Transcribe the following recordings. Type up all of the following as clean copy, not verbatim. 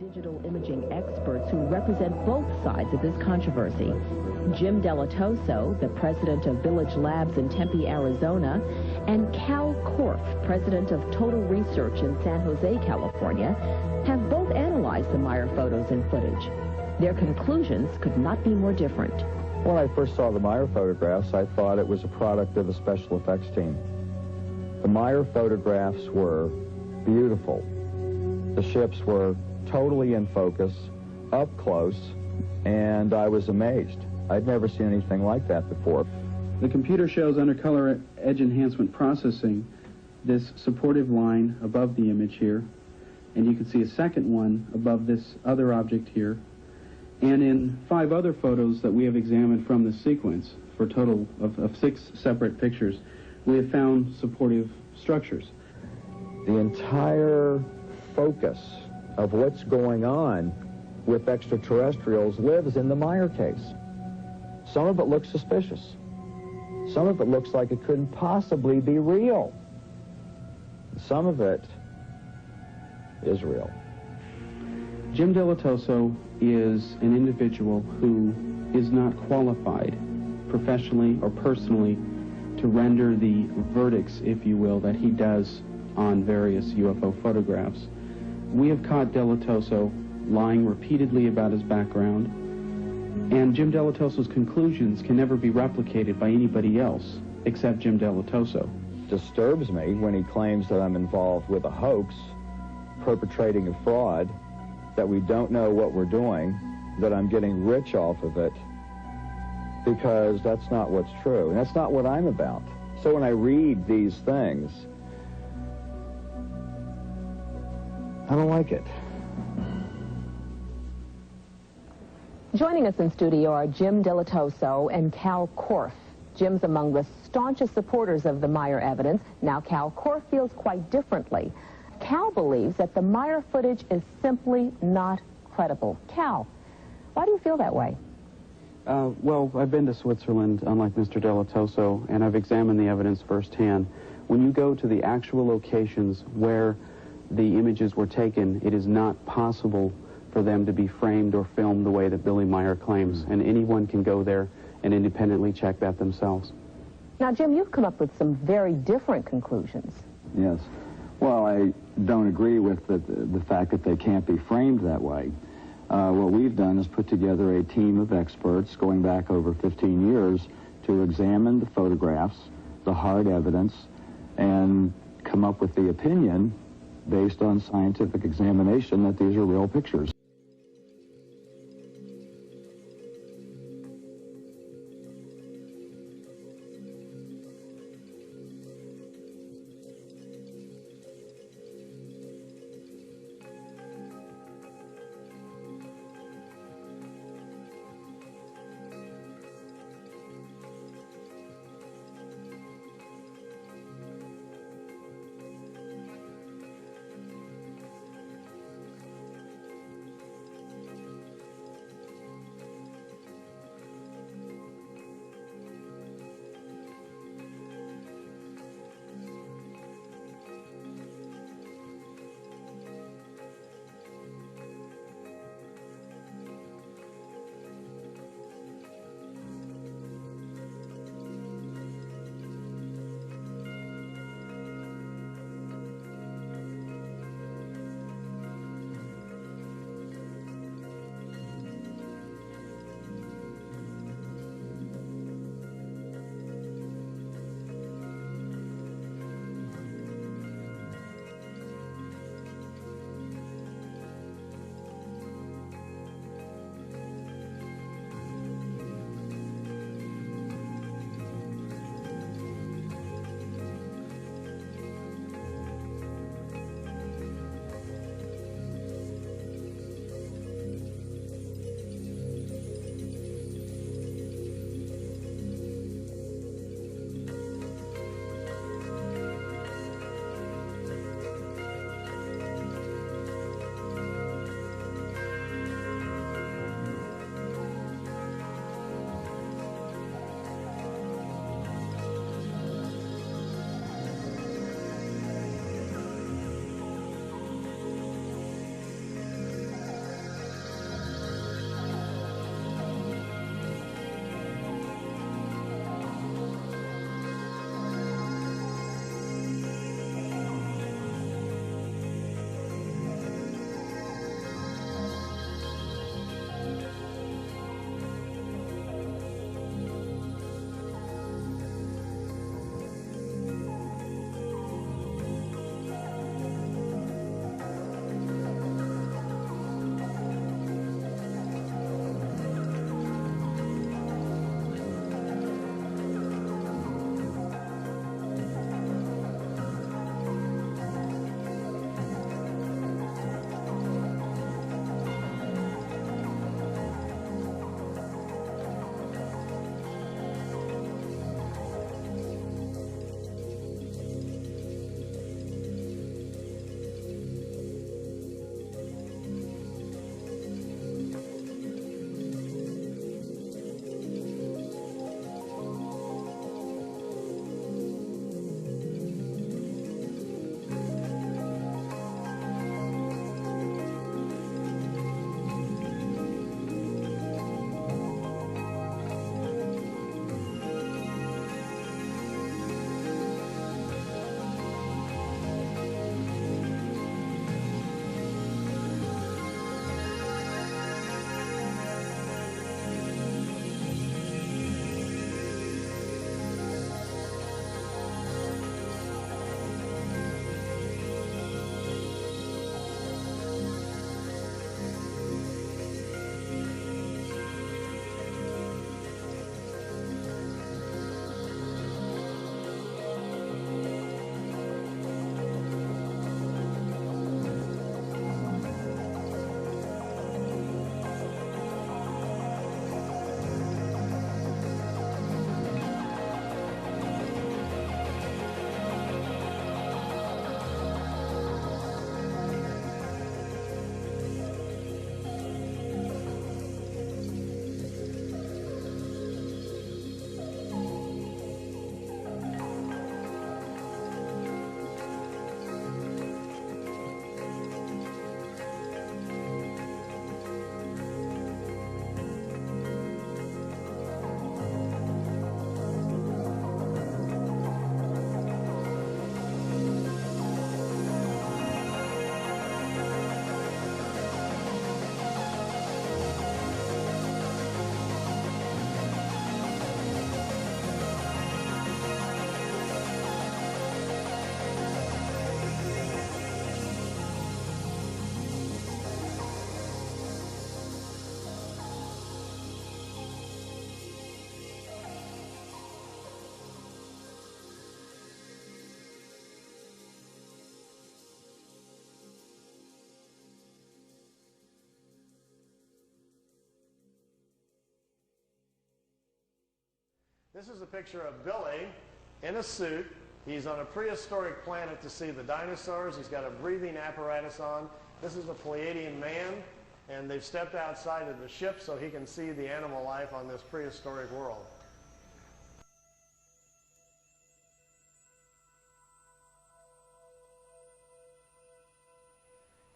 digital imaging experts who represent both sides of this controversy. Jim Delatoso, the president of Village Labs in Tempe, Arizona, and Cal Korff, president of Total Research in San Jose, California, have both analyzed the Meier photos and footage. Their conclusions could not be more different. When I first saw the Meier photographs, I thought it was a product of the special effects team. The Meier photographs were beautiful. The ships were totally in focus, up close, and I was amazed. I'd never seen anything like that before. The computer shows under color edge enhancement processing this supportive line above the image here, and you can see a second one above this other object here. And in 5 other photos that we have examined from this sequence, for a total of 6 separate pictures, we have found supportive structures. The entire focus of what's going on with extraterrestrials lives in the Meier case. Some of it looks suspicious. Some of it looks like it couldn't possibly be real. Some of it is real. Jim Delatoso is an individual who is not qualified professionally or personally to render the verdicts, if you will, that he does on various UFO photographs. We have caught Delatoso lying repeatedly about his background, and Jim Delatoso's conclusions can never be replicated by anybody else except Jim Delatoso. Disturbs me when he claims that I'm involved with a hoax, perpetrating a fraud, that we don't know what we're doing, that I'm getting rich off of it, because that's not what's true, and that's not what I'm about. So when I read these things, I don't like it. Joining us in studio are Jim Delatoso and Cal Korff. Jim's among the staunchest supporters of the Meier evidence. Now Cal Korff feels quite differently. Cal believes that the Meier footage is simply not credible. Cal, why do you feel that way? Well, I've been to Switzerland, unlike Mr. Delatoso, and I've examined the evidence firsthand. When you go to the actual locations where the images were taken, it is not possible for them to be framed or filmed the way that Billy Meier claims, and anyone can go there and independently check that themselves. Now, Jim, you've come up with some very different conclusions. Yes. Well, I don't agree with the fact that they can't be framed that way. What we've done is put together a team of experts going back over 15 years to examine the photographs, the hard evidence, and come up with the opinion based on scientific examination that these are real pictures. This is a picture of Billy in a suit. He's on a prehistoric planet to see the dinosaurs. He's got a breathing apparatus on. This is a Pleiadian man, and they've stepped outside of the ship so he can see the animal life on this prehistoric world.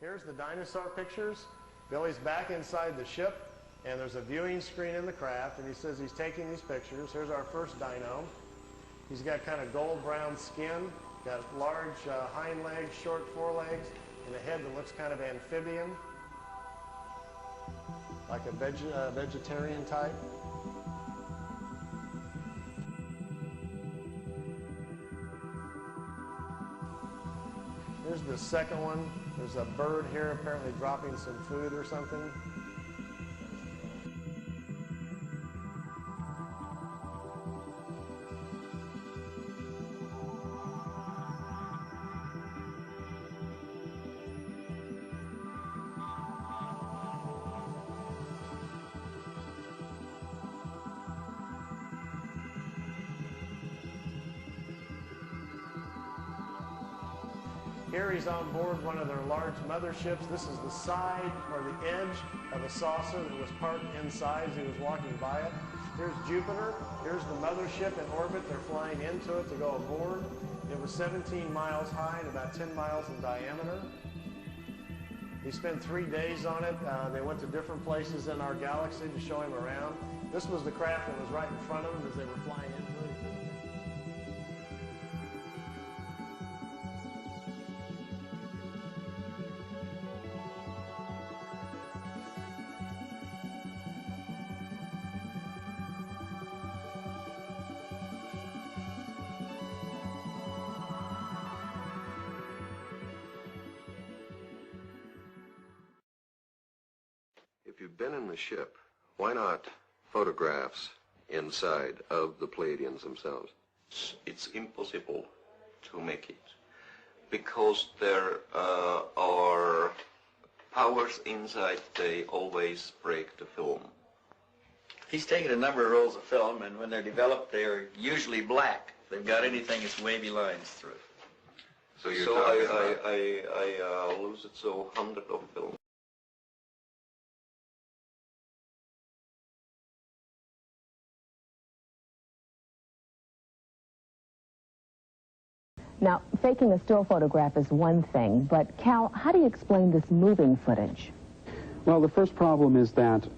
Here's the dinosaur pictures. Billy's back inside the ship, and there's a viewing screen in the craft, and he says he's taking these pictures. Here's our first dino. He's got kind of gold-brown skin, got large hind legs, short forelegs, and a head that looks kind of amphibian, like a vegetarian type. Here's the second one. There's a bird here apparently dropping some food or something. Here he's on board one of their large motherships. This is the side or the edge of a saucer that was parked inside as he was walking by it. Here's Jupiter. Here's the mothership in orbit. They're flying into it to go aboard. It was 17 miles high and about 10 miles in diameter. He spent 3 days on it. They went to different places in our galaxy to show him around. This was the craft that was right in front of them as they were flying into it. If you've been in the ship, why not photographs inside of the Pleiadians themselves? It's impossible to make it because there are powers inside. They always break the film. He's taken a number of rolls of film, and when they're developed, they're usually black. If they've got anything, it's wavy lines through it. So you're So talking about... I lose it so hundred of film. Now, faking a still photograph is one thing, but Cal, how do you explain this moving footage? Well, the first problem is that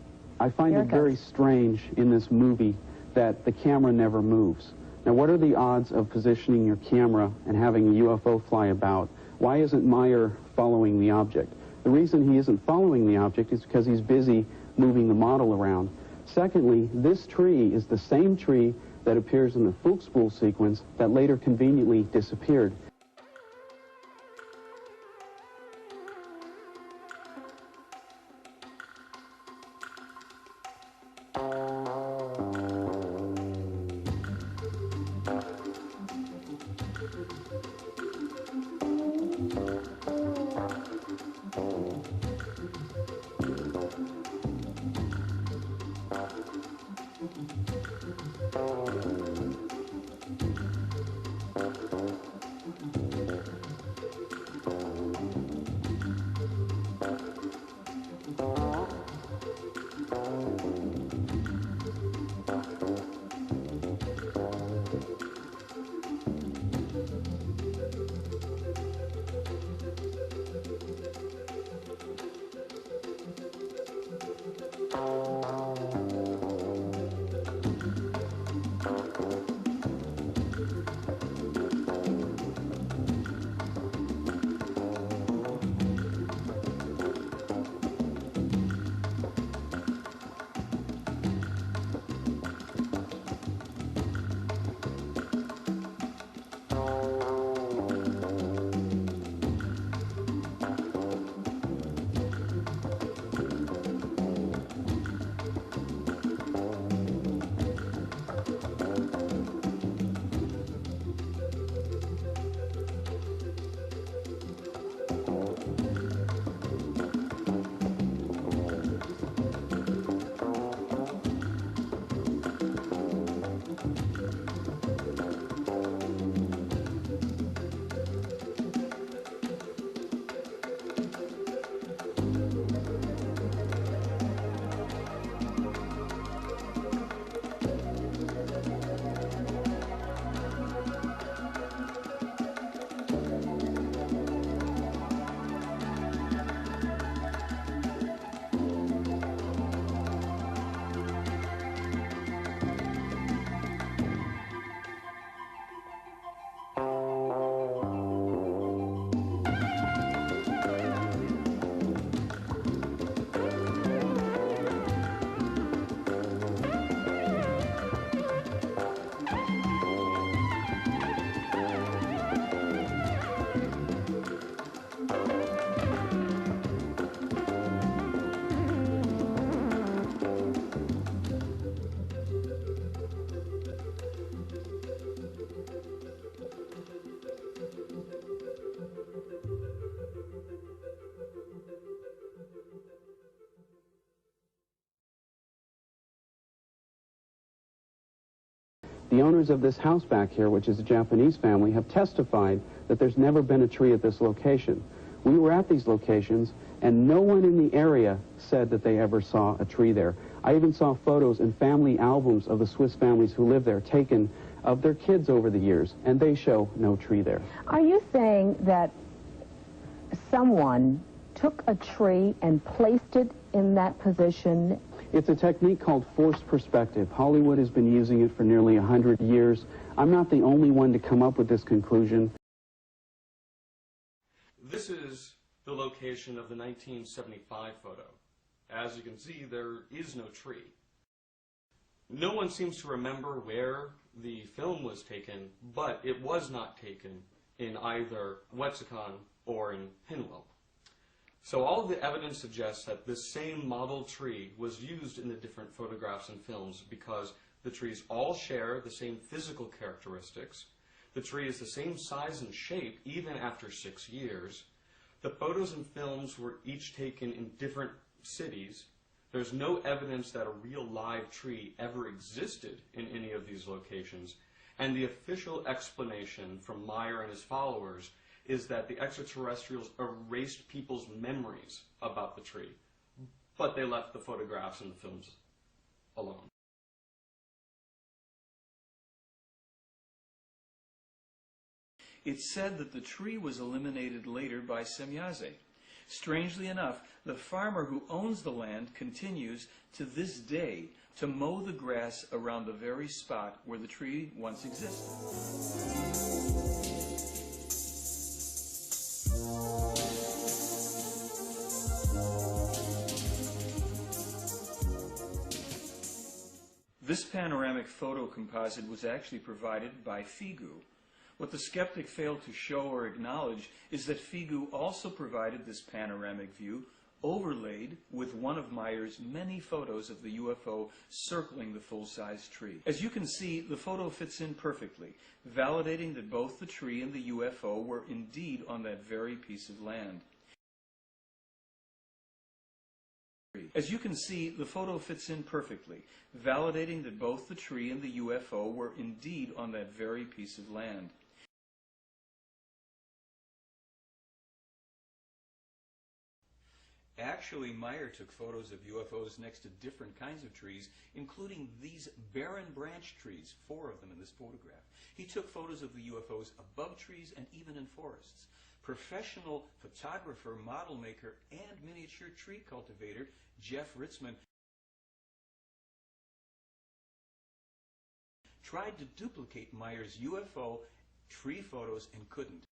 I find it very strange in this movie that the camera never moves. Now, what are the odds of positioning your camera and having a UFO fly about? Why isn't Meier following the object? The reason he isn't following the object is because he's busy moving the model around. Secondly, this tree is the same tree that appears in the Fuchspool sequence that later conveniently disappeared. The owners of this house back here, which is a Japanese family, have testified that there's never been a tree at this location. We were at these locations, and no one in the area said that they ever saw a tree there. I even saw photos and family albums of the Swiss families who live there taken of their kids over the years, and they show no tree there. Are you saying that someone took a tree and placed it in that position? It's a technique called forced perspective. Hollywood has been using it for nearly 100 years. I'm not the only one to come up with this conclusion. This is the location of the 1975 photo. As you can see, there is no tree. No one seems to remember where the film was taken, but it was not taken in either Wet'suwet'en or in Pinwell. So all of the evidence suggests that this same model tree was used in the different photographs and films because the trees all share the same physical characteristics. The tree is the same size and shape even after 6 years. The photos and films were each taken in different cities. There's no evidence that a real live tree ever existed in any of these locations. And the official explanation from Meier and his followers is that the extraterrestrials erased people's memories about the tree, but they left the photographs and the films alone. It's said that the tree was eliminated later by Semyaze. Strangely enough, the farmer who owns the land continues to this day to mow the grass around the very spot where the tree once existed. This panoramic photo composite was actually provided by Figu. What the skeptic failed to show or acknowledge is that Figu also provided this panoramic view overlaid with one of Meier's many photos of the UFO circling the full-size tree. As you can see, the photo fits in perfectly, validating that both the tree and the UFO were indeed on that very piece of land. As you can see, the photo fits in perfectly, validating that both the tree and the UFO were indeed on that very piece of land. Actually, Meier took photos of UFOs next to different kinds of trees, including these barren branch trees, 4 of them in this photograph. He took photos of the UFOs above trees and even in forests. Professional photographer, model maker, and miniature tree cultivator Jeff Ritzman tried to duplicate Meier's UFO tree photos and couldn't.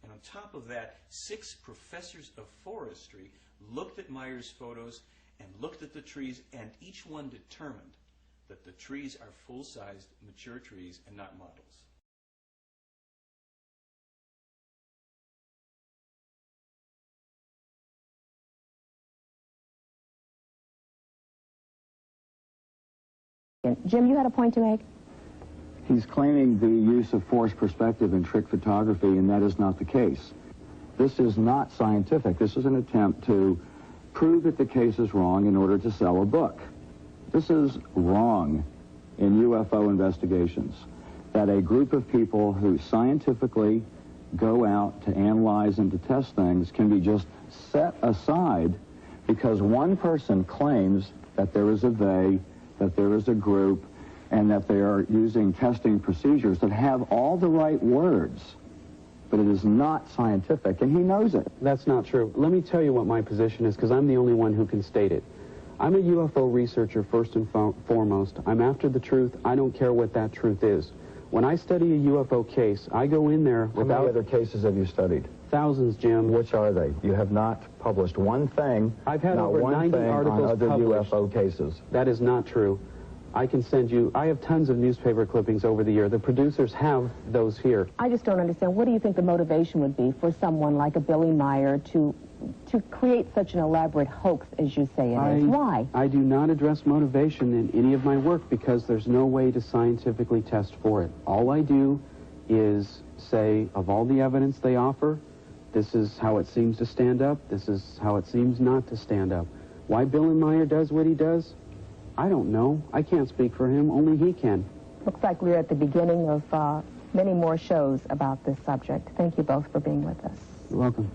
And on top of that, 6 professors of forestry looked at Meier's photos and looked at the trees, and each one determined that the trees are full-sized, mature trees and not models. Jim, you had a point to make? He's claiming the use of forced perspective in trick photography, and that is not the case. This is not scientific. This is an attempt to prove that the case is wrong in order to sell a book. This is wrong in UFO investigations, that a group of people who scientifically go out to analyze and to test things can be just set aside because one person claims that there is a they, that there is a group, and that they are using testing procedures that have all the right words, but it is not scientific, and he knows it. That's not true. Let me tell you what my position is, because I'm the only one who can state it. I'm a UFO researcher first and foremost. I'm after the truth. I don't care what that truth is. When I study a UFO case, I go in there without... How many other cases have you studied? Thousands, Jim. Which are they? You have not published one thing, I've had not over one 90 thing articles on other published. UFO cases. That is not true. I can send you... I have tons of newspaper clippings over the year. The producers have those here. I just don't understand. What do you think the motivation would be for someone like a Billy Meier to create such an elaborate hoax, as you say it is? Why? I do not address motivation in any of my work because there's no way to scientifically test for it. All I do is say, of all the evidence they offer, This is how it seems to stand up. This is how it seems not to stand up. Why Billy Meier does what he does, I don't know. I can't speak for him. Only he can. Looks like we're at the beginning of many more shows about this subject. Thank you both for being with us. You're welcome.